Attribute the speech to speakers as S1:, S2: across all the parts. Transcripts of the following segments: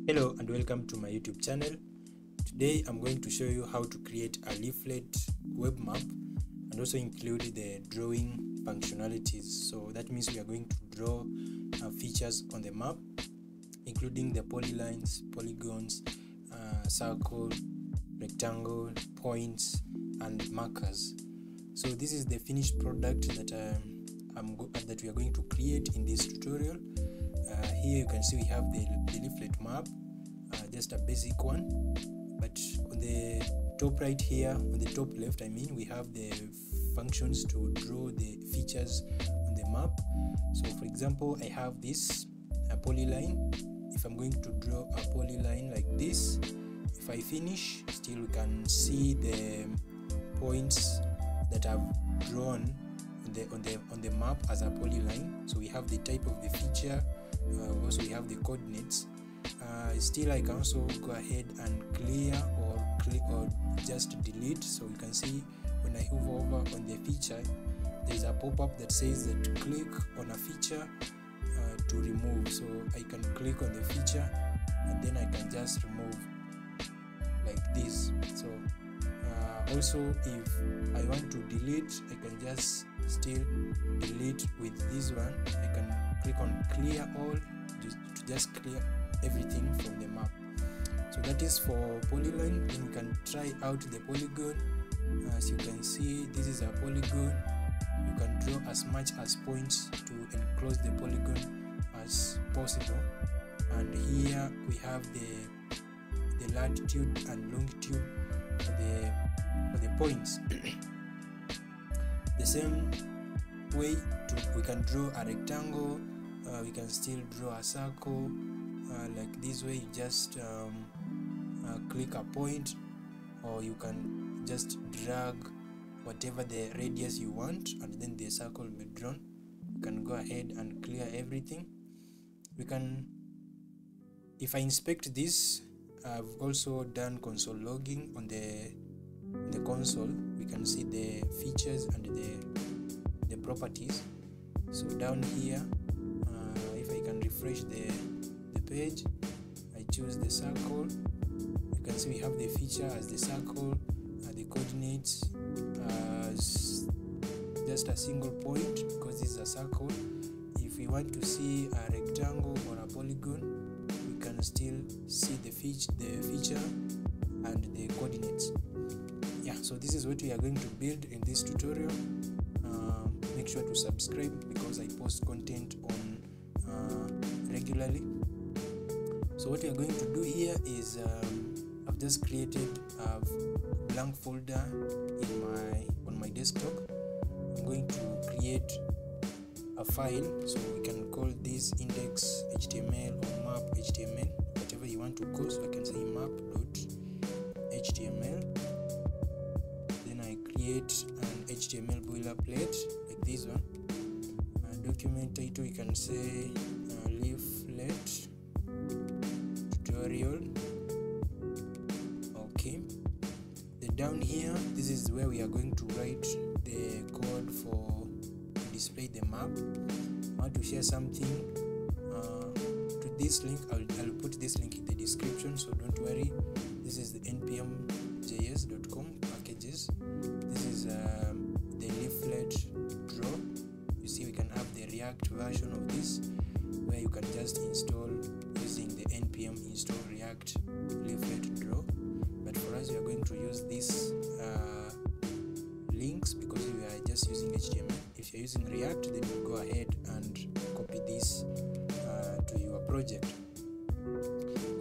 S1: Hello and welcome to my YouTube channel. Today I'm going to show you how to create a leaflet web map and also include the drawing functionalities. So that means we are going to draw features on the map, including the polylines, polygons, circle, rectangle, points and markers. So this is the finished product that that we are going to create in this tutorial. Here you can see we have the leaflet map, just a basic one, but on the top right here, on the top left we have the functions to draw the features on the map. So for example, I have this polyline. If I'm going to draw a polyline like this, if I finish, still we can see the points that I've drawn on the map as a polyline. So we have the type of the feature, also we have the coordinates. Still I can also go ahead and clear or click or just delete. So you can see when I hover over on the feature, there's a pop-up that says that click on a feature to remove. So I can click on the feature and then I can just remove like this. So also if I want to delete, I can just still delete with this one. I can click on clear all to just clear everything from the map. So that is for polyline. Then we can try out the polygon. As you can see, this is a polygon. You can draw as much as points to enclose the polygon as possible. And here we have the latitude and longitude for the points. The same way we can draw a rectangle. We can still draw a circle like this way. You just click a point, or you can just drag whatever the radius you want, and then the circle will be drawn. You can go ahead and clear everything. We can, if I inspect this, I've also done console logging on the console. We can see the features and the properties. So down here, if I can refresh the page, I choose the circle. You can see we have the feature as the circle, the coordinates as just a single point because this is a circle. If we want to see a rectangle or a polygon, we can still see the feature and the coordinates. Yeah, so this is what we are going to build in this tutorial. Make sure to subscribe because I post content on regularly. So what we are going to do here is I've just created a blank folder on my desktop. I'm going to create a file, so we can call this index.html or map.html, whatever you want to call. So I can say map.html. Then I create an HTML boilerplate like this one. Document title, you can say leaflet tutorial. Okay. Then down here, this is where we are going to write the code to display the map. I want to share something to this link. I'll put this link in the description, so don't worry. This is the npmjs.com packages. This is the leaflet-draw. You see, we can have the React version of this, where you can just install using the npm install React leaflet-draw. But for us, we are going to use these links because we are just using HTML. If you're using React, then you go ahead and copy this to your project.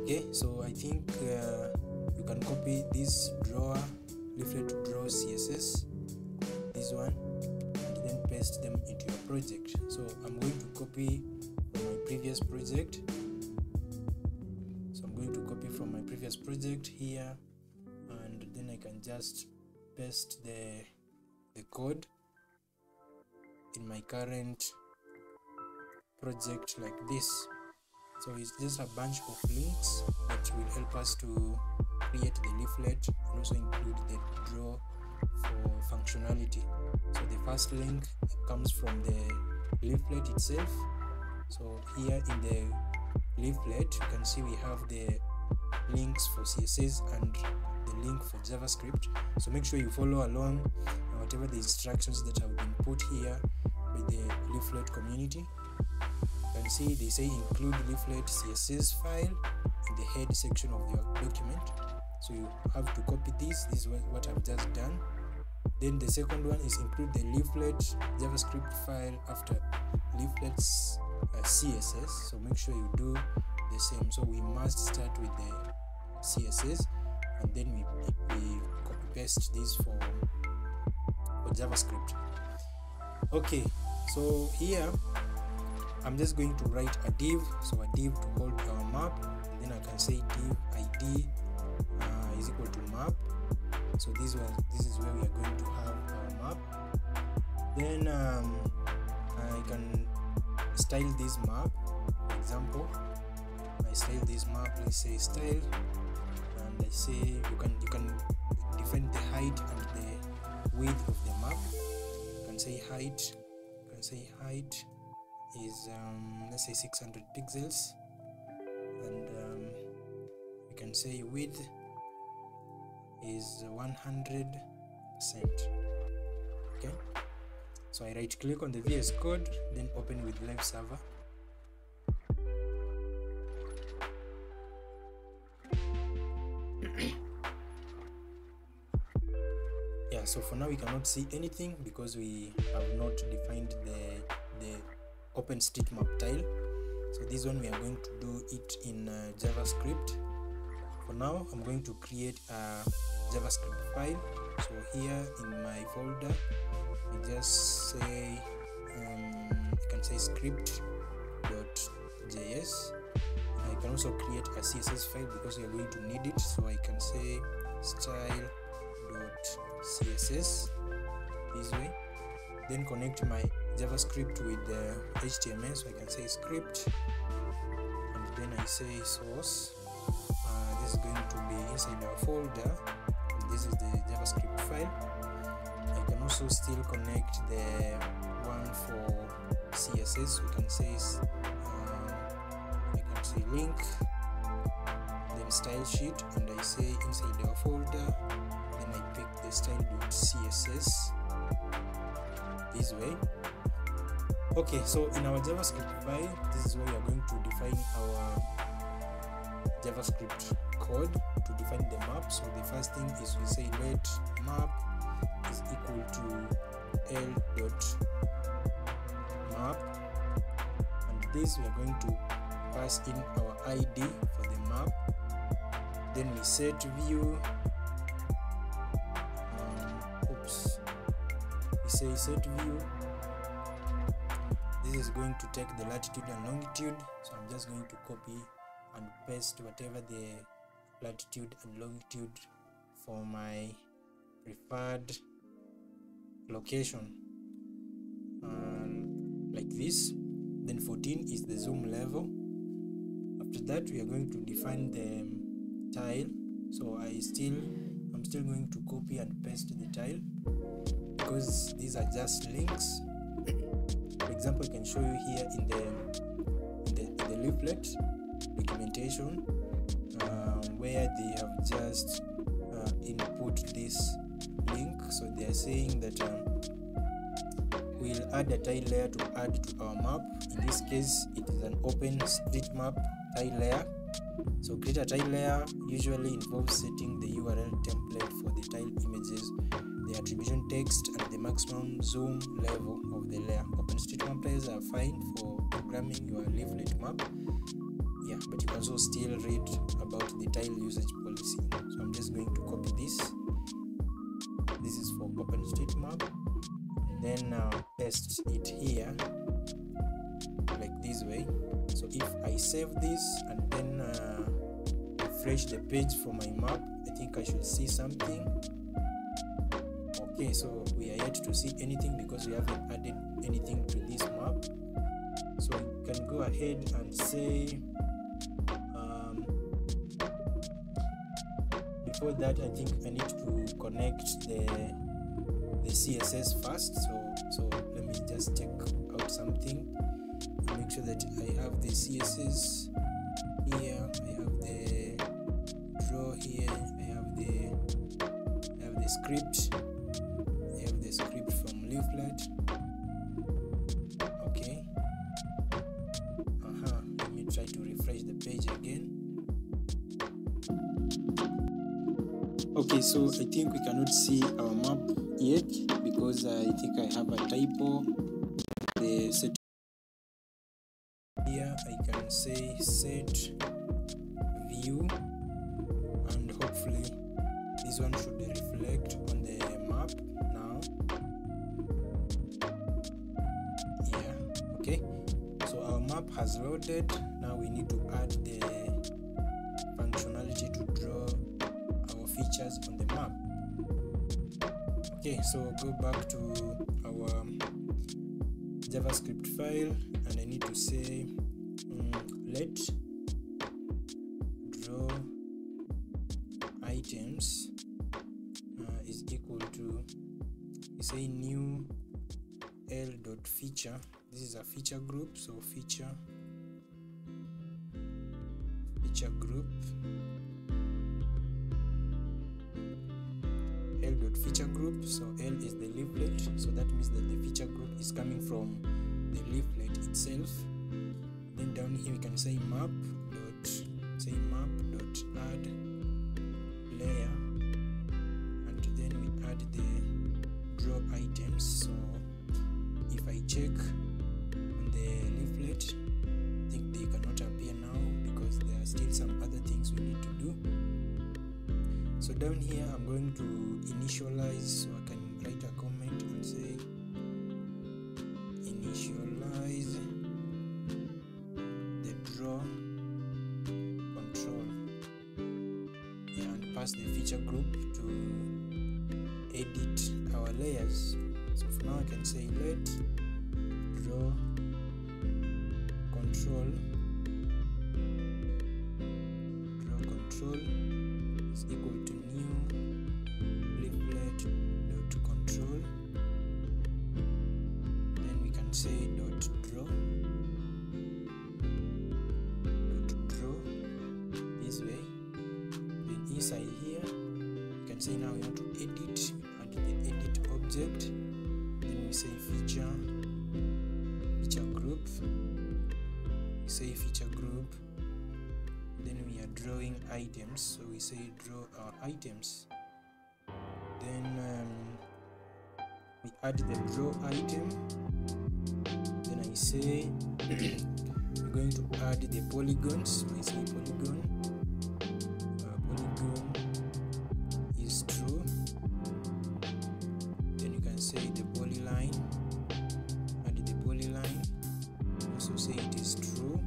S1: Okay, so I think you can copy this leaflet-draw CSS, this one, and then paste them into your project. So I'm going to copy from my previous project. So I'm going to copy from my previous project here, and then I can just paste the code in my current project like this. So it's just a bunch of links that will help us to create the leaflet and also include the draw for functionality. So the first link comes from the leaflet itself. So here in the leaflet, you can see we have the links for CSS and the link for JavaScript. So make sure you follow along whatever the instructions that have been put here by the leaflet community. You can see they say include leaflet CSS file in the head section of your document. So you have to copy this. This is what I've just done. Then the second one is include the leaflet JavaScript file after leaflets CSS. So make sure you do the same. So we must start with the CSS and then we copy paste this for JavaScript. Okay, so here I'm just going to write a div. So a div to hold our map, and then I can say div id is equal to map. So this is where we are going to have our map. Then I can style this map. For example, I style this map, let's say style, and I say you can define the height and the width of the map. You can say height is let's say 600 pixels, and we can say width is 100%. Okay, so I right click on the VS Code, then open with live server. Yeah, so for now we cannot see anything because we have not defined the OpenStreetMap tile. So this one we are going to do it in JavaScript. For now I'm going to create a JavaScript file. So here in my folder I just say I can say script.js. I can also create a CSS file because we are going to need it. So I can say style.css this way, then connect my JavaScript with the HTML. So I can say script, and then I say source. This is going to be inside our folder, and this is the JavaScript file. I can also still connect the one for CSS. So I can say link, then style sheet, and I say inside our folder, then I pick the style.css this way. Okay, so in our JavaScript file, this is where we are going to define our JavaScript code to define the map. So the first thing is we say let map is equal to l.map, and this we are going to pass in our ID for the map. Then we set view, we say set view. This is going to take the latitude and longitude, so I'm just going to copy and paste whatever the latitude and longitude for my preferred location, like this. Then 14 is the zoom level. After that we are going to define the tile. So I'm still going to copy and paste the tile because these are just links. For example, I can show you here in the leaflet documentation where they have just input this link. So they are saying that we'll add a tile layer to add to our map. In this case it is an OpenStreetMap tile layer. So create a tile layer usually involves setting the URL template for the tile images, the attribution text, and the maximum zoom level of the layer. OpenStreetMap tiles are fine for programming your leaflet map, yeah, but you can also still read about the tile usage policy. So I'm just going to copy this. This is for OpenStreetMap, then paste it here like this way. So if I save this and then refresh the page for my map, I think I should see something. Okay, so we are yet to see anything because we haven't added anything to this map. So I can go ahead and say before that I think I need to connect the CSS first. So let me just check out something and make sure that I have the CSS here, I have the draw here, I have the script, I have the script from leaflet. Okay. Let me try to refresh the page again. Okay, so I think we cannot see our map yet because I think I have a typo. The set here I can say set view, and hopefully this one should reflect on the map now. Yeah, okay, so our map has loaded. Now we need to add the functionality to draw our features on the map. Okay, so go back to our JavaScript file, and I need to say let draw items is equal to, we say new l.feature. This is a feature group, so feature group l.feature group. So L is the leaflet, so that means that the feature group is coming from the leaflet itself. Then down here we can say map dot add layer, and then we add the draw items. So if I check on the leaflet, I think they cannot appear now because there are still some other things we need to do. So down here I'm going to initialize, so I can write a comment and say initialize the draw control, and pass the feature group to edit our layers. So for now I can say let draw control is equal to new leaflet.control. Then we can say draw this way. Then inside here we can say now we want to edit, add the edit object. Then we say feature group, we say feature group. Then we are drawing items, so we say draw our items. Then we add the draw item. Then I say we're going to add the polygons. So I say polygon is true. Then you can say the polyline, add the polyline, also say it is true.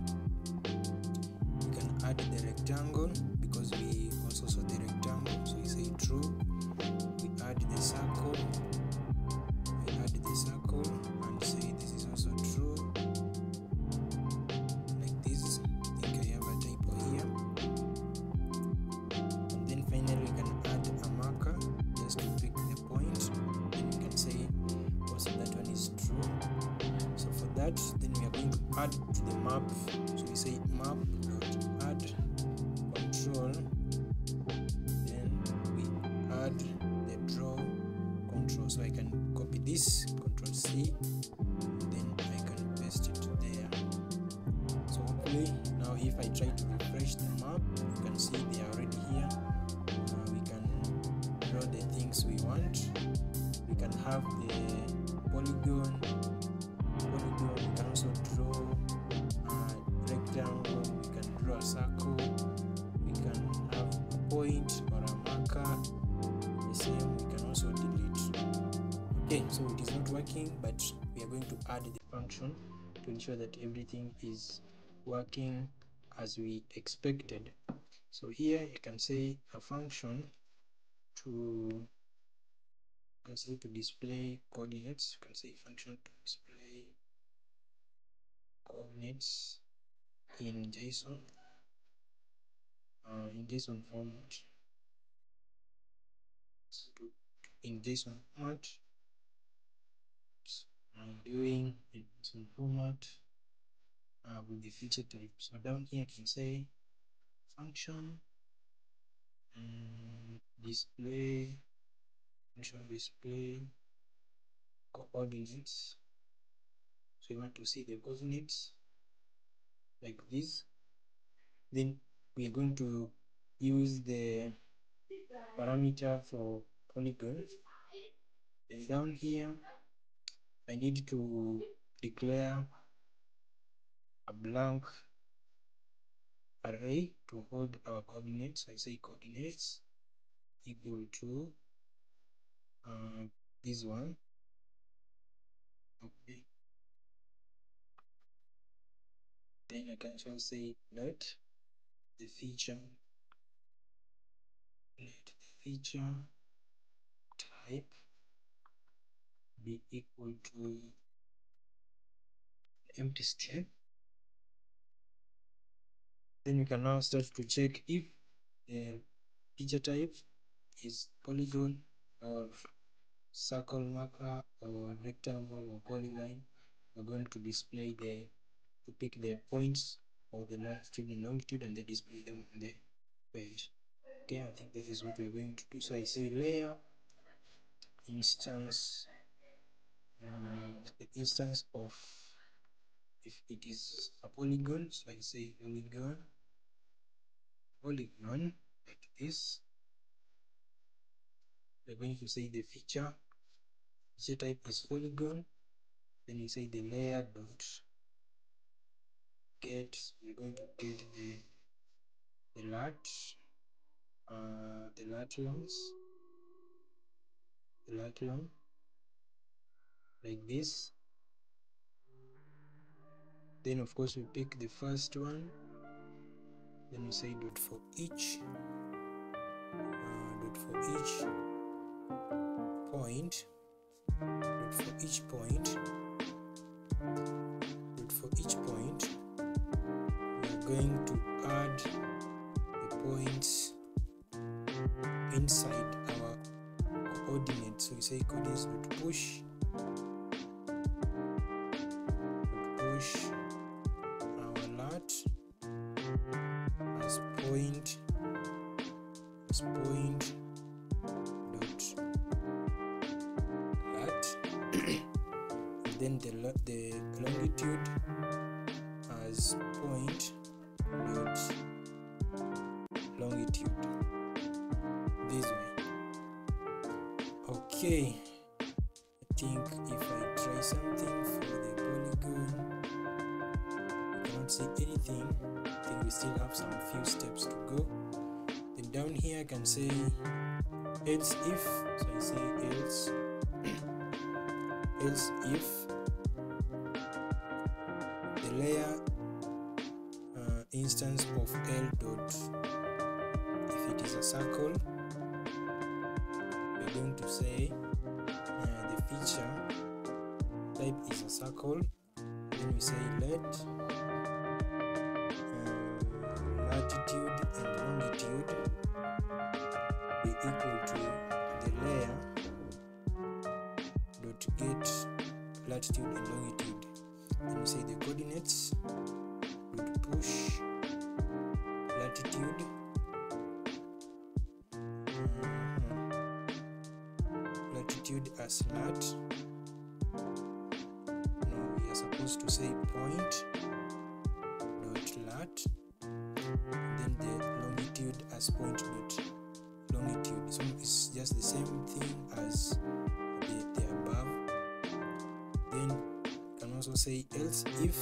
S1: Add the rectangle because we also saw the rectangle, so we say true. We add the circle, and say this is also true, like this. I think I have a typo here. And then finally we can add a marker just to pick the point. Then we can say also that one is true. So for that, then we are going to add to the map, so we say map add control, then we add the draw control. So I can copy this, Control C, then I can paste it there. So hopefully now if I try to refresh the map, you can see they are already here. We can draw the things we want. We can have the polygon, we can also draw rectangle, we can draw a circle, we can have a point or a marker. The same, we can also delete. Okay, so it is not working, but we are going to add the function to ensure that everything is working as we expected. So here you can say a function to display coordinates. You can say function to display coordinates in JSON, format. So in JSON format, so I'm doing it in format with the feature type. So down here I can say function display function display coordinates. So you want to see the coordinates like this. Then we are going to use the parameter for polygon, and down here I need to declare a blank array to hold our coordinates. I say coordinates equal to this one. Okay, then I can also say let the feature type be equal to empty string. Then you can now start to check if the feature type is polygon or circle marker or rectangle or polyline. We're going to display to pick the points of the latitude and longitude and then display them on the page. Okay, I think this is what we're going to do. So I say layer instance, the instance of, if it is a polygon, so I say polygon like this. We're going to say the feature type is polygon. Then you say the layer dot get. We're going to get the lat long like this. Then of course we pick the first one. Then we say dot for each point, we're going to add the points inside our coordinates. So we say coordinates dot push our lat as point dot lat and then the longitude as point dot longitude, this way. Okay, I think if I try something for the polygon, I cannot see anything. I think we still have some few steps to go. Then down here I can say else if, so I say else if the layer instance of L dot, if it is a circle, we're going to say the feature type is a circle. Then we say let latitude and longitude be equal to the layer dot get latitude and longitude. Then we say the coordinates dot push latitude as lat. No, we are supposed to say point dot lat, then the longitude as point dot longitude. So it's just the same thing as the above. Then you can also say else if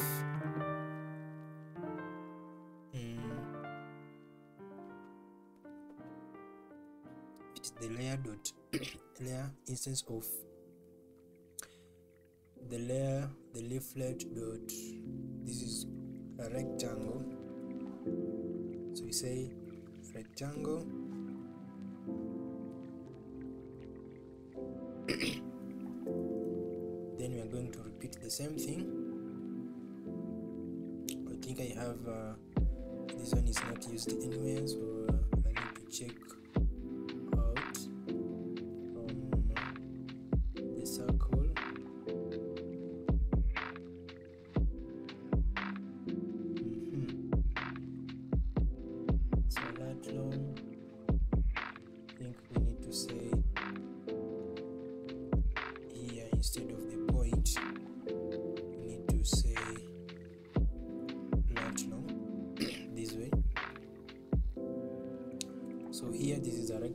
S1: it's the layer dot layer instance of the layer, the leaflet dot, this is a rectangle, so we say rectangle then we are going to repeat the same thing. I think I have this one is not used anywhere, so I need to check out the circle.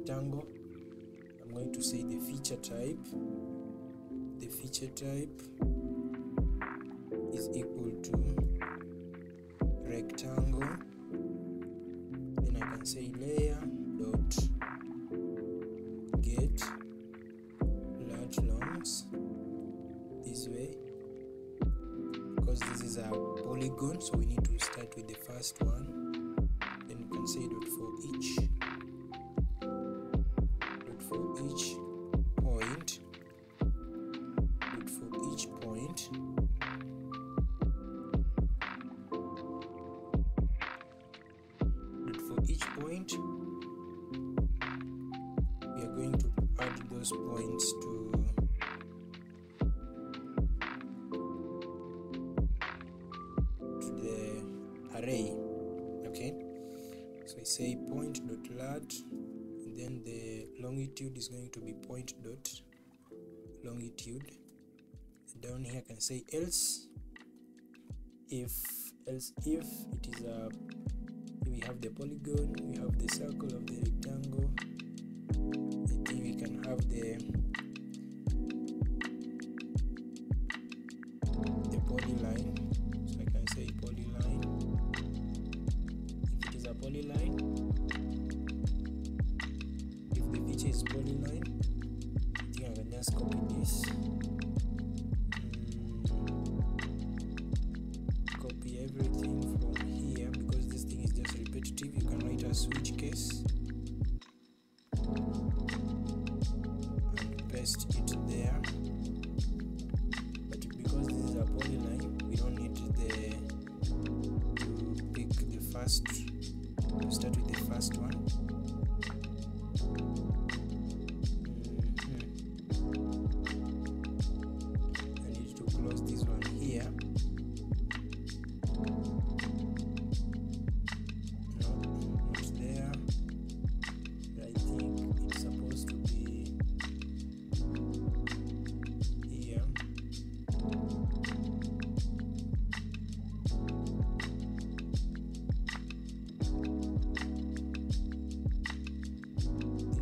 S1: rectangle, I'm going to say the feature type. The feature type is equal to rectangle. Then I can say layer dot get lat longs this way, because this is a polygon, so we need to start with the first one. Then you can say dot for each point, dot for each point, dot for each point. We are going to add those points to the array. Okay, so I say point dot lat, and then the longitude is going to be point dot longitude. Down here I can say else if it is a, we have the polygon, we have the circle of the rectangle. I think we can have the polyline, so I can say polyline. If it is a polyline, if the feature is polyline, I think I can just copy this, copy everything from here, because this thing is just repetitive. You can write a switch case and paste it there. But because this is a polyline, we don't need to pick the first, to start with the first one. I need to close this one here. No, not there. I think it's supposed to be here.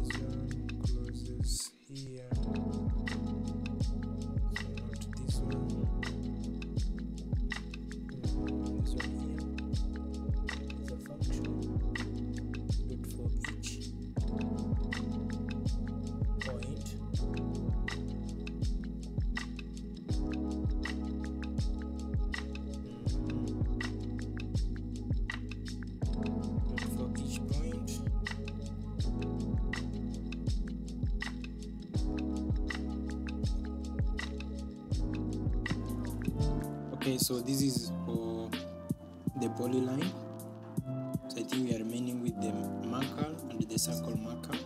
S1: This one closes here, so not this one. This one here is a function, but for each point, Okay, so this is for the polyline. So I think we are remaining with the marker and the circle marker.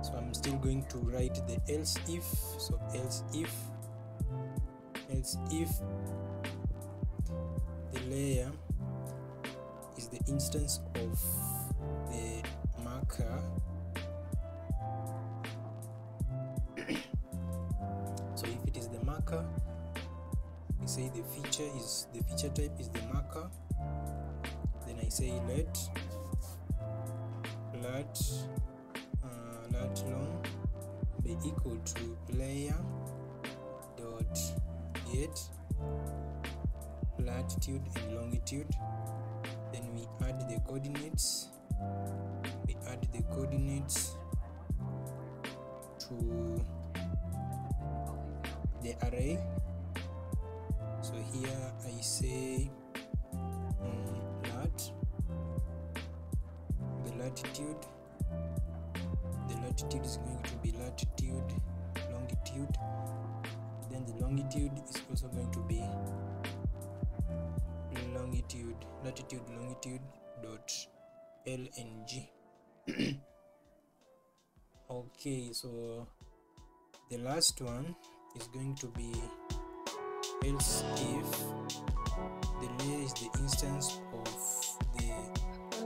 S1: So I'm still going to write the else if. So else if the layer is the instance of the marker. So if it is the marker, we say the feature type is the marker. Then I say lat long be equal to layer dot get latitude and longitude. Then we add the coordinates. We add the coordinates to the array. So here I say lat, the latitude is going to be latitude, longitude. Then the longitude is also going to be latitude longitude dot lng. Okay, so the last one is going to be else if the layer is the instance of the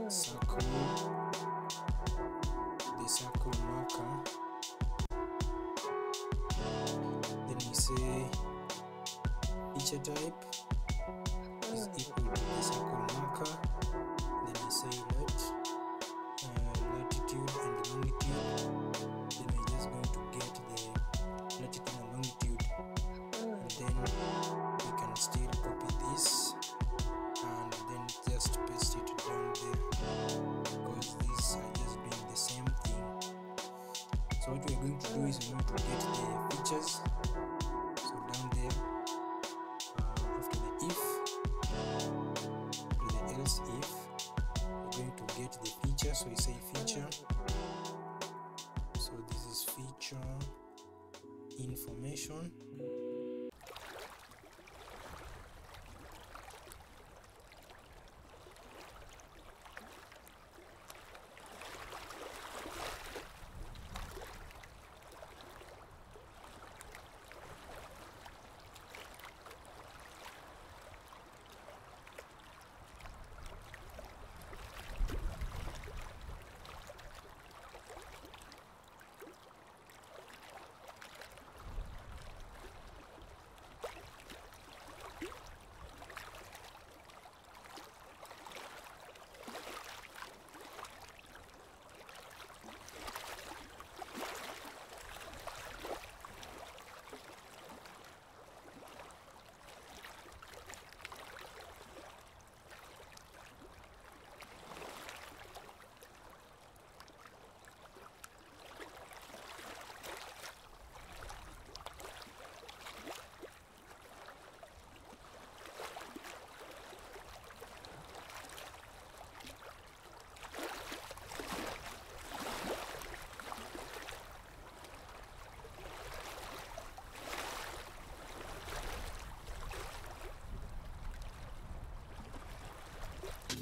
S1: circle marker. Then we say feature type is equal to the circle marker. Then we say say latitude and longitude. Then we're just going to get the latitude and longitude, and then we can still copy this and then just paste it down there, because these are just doing the same thing. So what we're going to do is we're going to get the features. So down there, after the if, after the else if, we're going to get the feature. So we say feature. So this is feature information.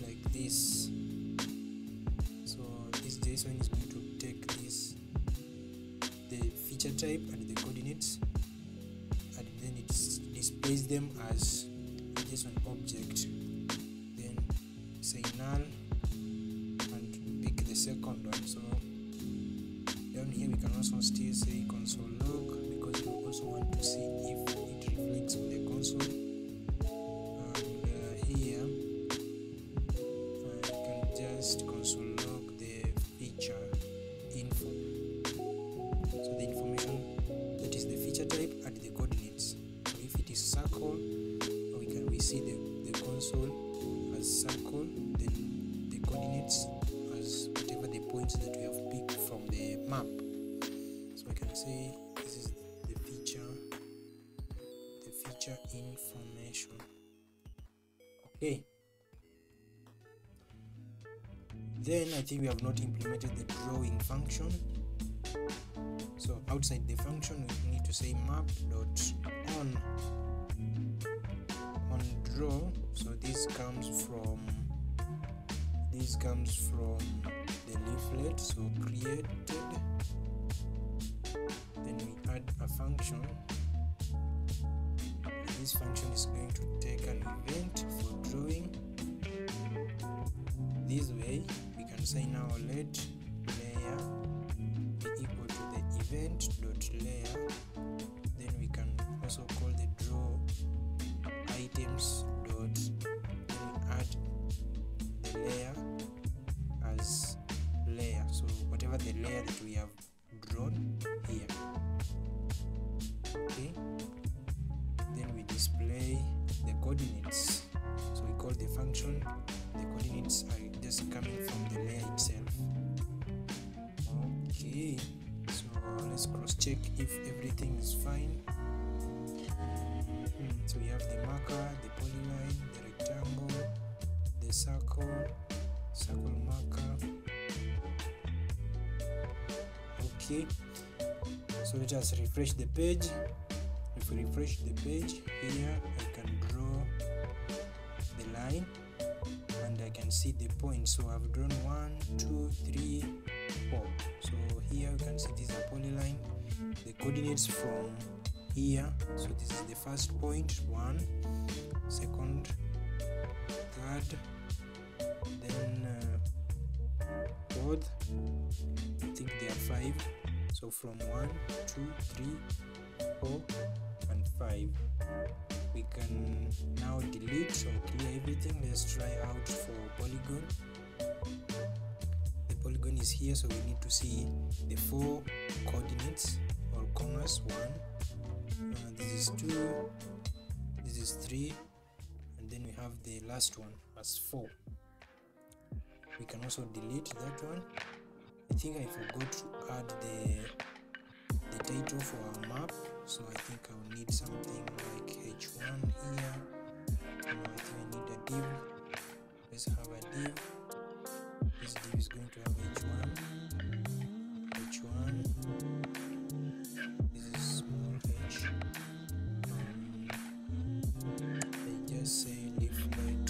S1: Like this. So this JSON is going to take this, the feature type and the coordinates, and then it displays them as a JSON object. Then say null and pick the second one. So down here we can also still say console log, because we also want to see if it reflects on the console. And here just console log the feature info, so the information that is the feature type and the coordinates. So if it is circle, we see the console as circle, then the coordinates as whatever the points that we have picked from the map. So I can say this is the feature information. Okay. Then I think we have not implemented the drawing function. So outside the function we need to say map.on draw. So this comes from the leaflet. So created, then we add a function. This function is going to take an event for drawing. This way we can say now let layer be equal to the event.layer. Then we can also call the draw items dot, then we add the layer as layer, so whatever the layer that we have drawn here. Okay, then we display the coordinates. So we call the function, the coordinates are just coming from the layer itself. Okay, so let's cross check if everything is fine. So we have the marker, the polyline, the rectangle, the circle marker. Okay, so let us refresh the page. If we refresh the page here, I can draw the line and I can see the points. So I've drawn 1, 2, 3, 4. So here you can see this is a polyline. The coordinates from here, so this is the first point, 1, second, third, then fourth. I think there are 5. So from 1, 2, 3, 4 and 5. We can now delete or clear everything. Let's try out for polygon. The polygon is here, so we need to see the 4 coordinates or corners. 1, this is 2, this is 3, and then we have the last one as 4. We can also delete that one. I think I forgot to add the title for our map, so I think I will need something like h1 here. I think I need a div. Let's have a div. This div is going to have h1. This is small h. I just say leaflet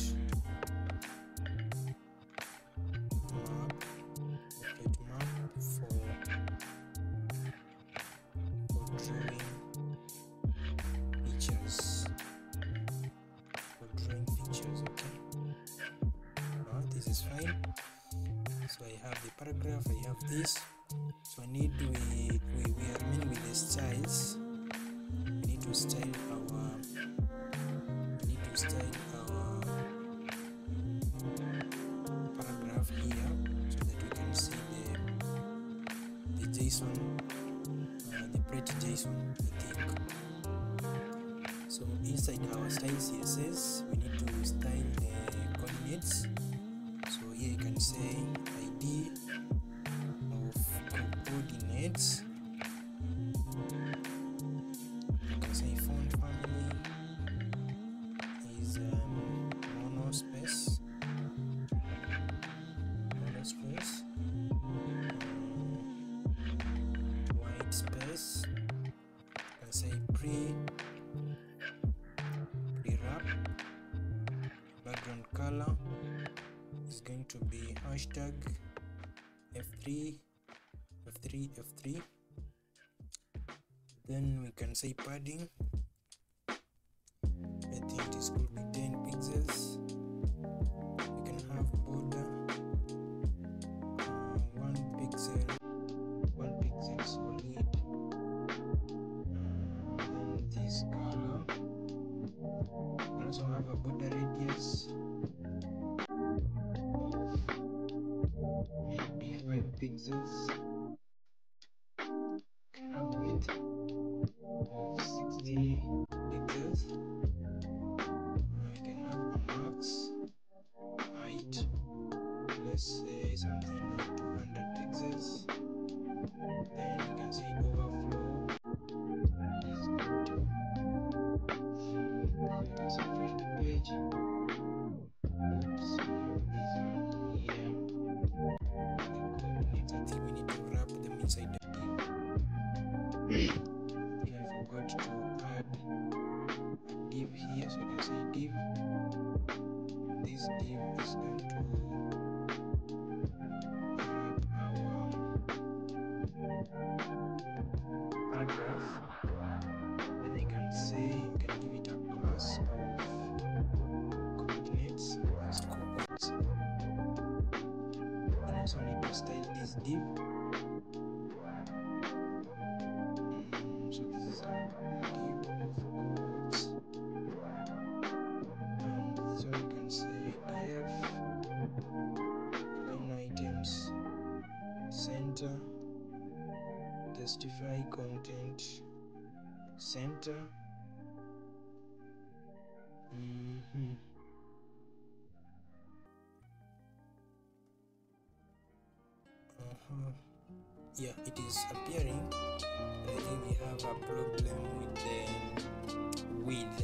S1: map for drawing features. Okay. This is fine. So I have the paragraph, I have this. So I need we are remaining with the styles. We need to style our paragraph here so that we can see the JSON, the pretty JSON, I think. So inside our style CSS, we need to style the coordinates. So here you can say ID of coordinates. You can say font family is monospace, white space. You can say pre-wrap. Background color is going to be hashtag F3. Then we can say padding. I think this could be 10 pixels. We can have border 1 pixel solid. Then this color. We also have a border radius of maybe 5 pixels. A width of 60 pixels. I can have max height, let's say something like 200 pixels. Then you can see overflow is going to separate the page. Oops, this one here. I think we need to wrap them inside the div. I forgot to add a div here, so you can say div. This div is going to wrap our paragraph. Then you can say, you can give it a class of coordinates as coordinates. You also need to style this div. So this is a div of coordinates. So you can say def, line items, center, justify content, center. Yeah, it is appearing, but I think we have a problem with the width.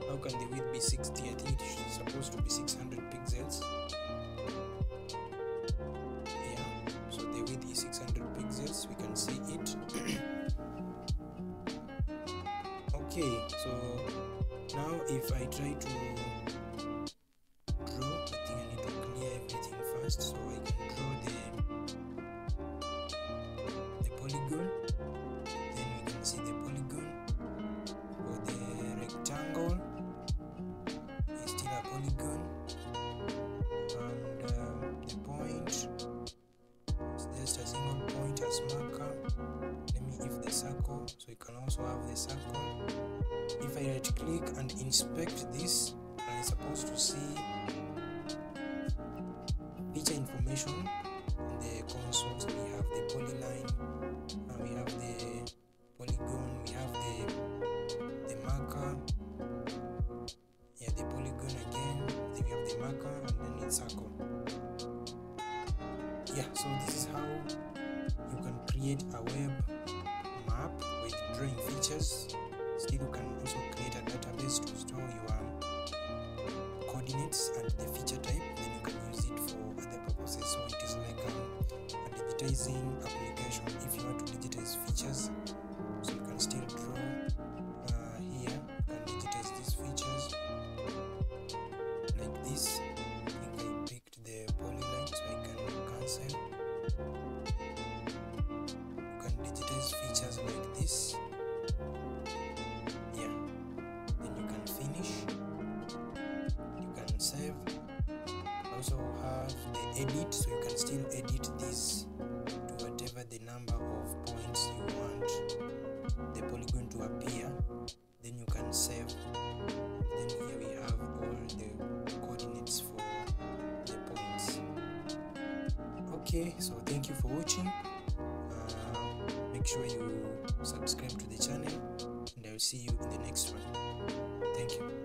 S1: How can the width be 60? I think it's supposed to be 600 pixels. Yeah, so the width is 600 pixels. We can see it. Okay, so now if I try to draw, I think I need to clear everything first so I can draw the polygon. Then we can see the polygon. For the rectangle, is still a polygon, and the point is just a single point as marker. Let me if the circle, so you can also have the circle. If I right click and inspect this, I'm supposed to see feature information. In the consoles we have the polyline, we have the polygon, we have the marker, the polygon again, then we have the marker, and then it's circle. So this is how you can create a web map with drawing features. Still, you can also create a database to store your coordinates and the feature type. Then you can use it for other purposes. So it is like a digitizing application if you want to digitize features. So you can still draw here. You can digitize these features like this. I think I picked the polyline, so I can cancel. You can digitize features like this. Then you can finish. You can save. Also have the edit, so you can still edit this to whatever the number of points you want the polygon to appear. Then you can save. Then here we have all the coordinates for the points. Okay, so thank you for watching. Make sure you subscribe to the channel, and I'll see you in the next one. Thank you.